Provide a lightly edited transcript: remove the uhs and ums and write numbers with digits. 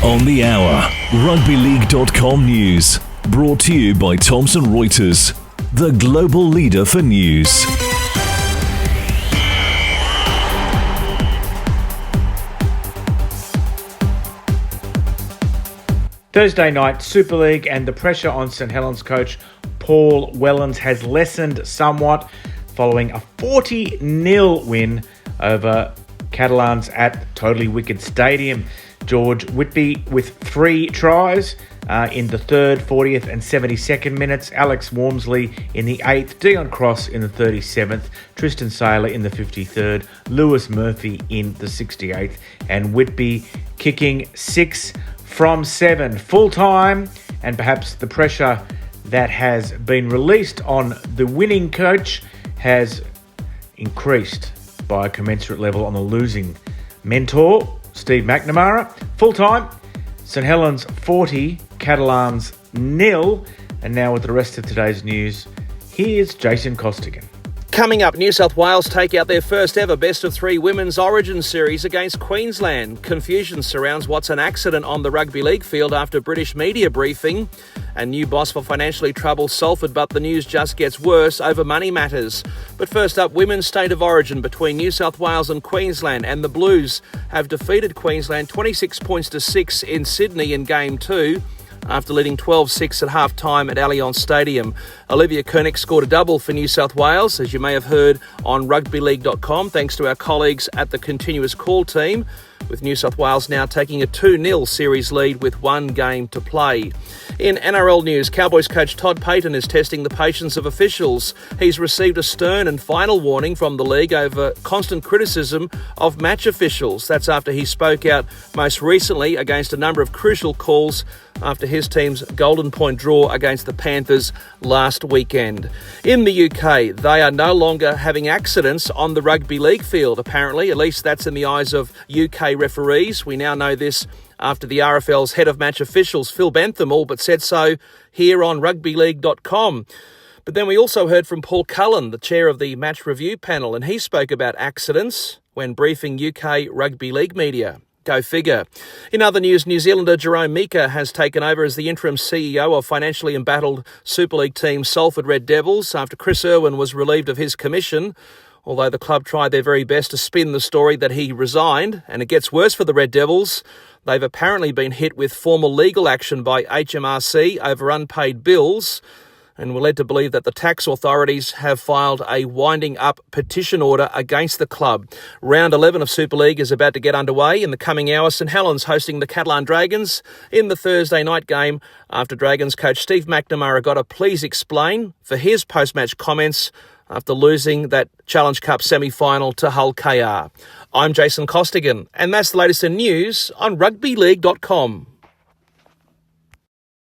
On the hour, rugbyleague.com news. Brought to you by Thomson Reuters, the global leader for news. Thursday night, Super League, and the pressure on St Helens coach Paul Wellens has lessened somewhat following a 40-0 win over Catalans at Totally Wicked Stadium. George Whitby with 3 tries in the 3rd, 40th and 72nd minutes. Alex Wormsley in the 8th, Dion Cross in the 37th, Tristan Saylor in the 53rd, Lewis Murphy in the 68th, and Whitby kicking 6 from 7 full-time. And perhaps the pressure that has been released on the winning coach has increased by a commensurate level on the losing mentor, Steve McNamara. Full-time, St Helens 40, Catalans 0. And now with the rest of today's news, here's Jason Costigan. Coming up, New South Wales take out their first ever best-of-3 women's Origin series against Queensland. Confusion surrounds what's an accident on the rugby league field after British media briefing. A new boss for financially troubled Salford, but the news just gets worse over money matters. But first up, women's state of origin between New South Wales and Queensland, and the Blues have defeated Queensland 26 points to 6 in Sydney in Game 2. After leading 12-6 at half-time at Allianz Stadium. Olivia Koenig scored a double for New South Wales, as you may have heard on rugbyleague.com, thanks to our colleagues at the Continuous Call team, with New South Wales now taking a 2-0 series lead with 1 game to play. In NRL news, Cowboys coach Todd Payten is testing the patience of officials. He's received a stern and final warning from the league over constant criticism of match officials. That's after he spoke out most recently against a number of crucial calls after his team's Golden Point draw against the Panthers last weekend. In the UK, they are no longer having accidents on the rugby league field, apparently. At least that's in the eyes of UK referees. We now know this after the RFL's head of match officials, Phil Bentham, all but said so here on rugbyleague.com. But then we also heard from Paul Cullen, the chair of the match review panel, and he spoke about accidents when briefing UK rugby league media. Go figure. In other news, New Zealander Jerome Mika has taken over as the interim CEO of financially embattled Super League team Salford Red Devils after Chris Irwin was relieved of his commission. Although the club tried their very best to spin the story that he resigned, and it gets worse for the Red Devils. They've apparently been hit with formal legal action by HMRC over unpaid bills, and we're led to believe that the tax authorities have filed a winding-up petition order against the club. Round 11 of Super League is about to get underway in the coming hours. St Helens hosting the Catalan Dragons in the Thursday night game after Dragons coach Steve McNamara got a please explain for his post-match comments after losing that Challenge Cup semi-final to Hull KR. I'm Jason Costigan, and that's the latest in news on rugbyleague.com.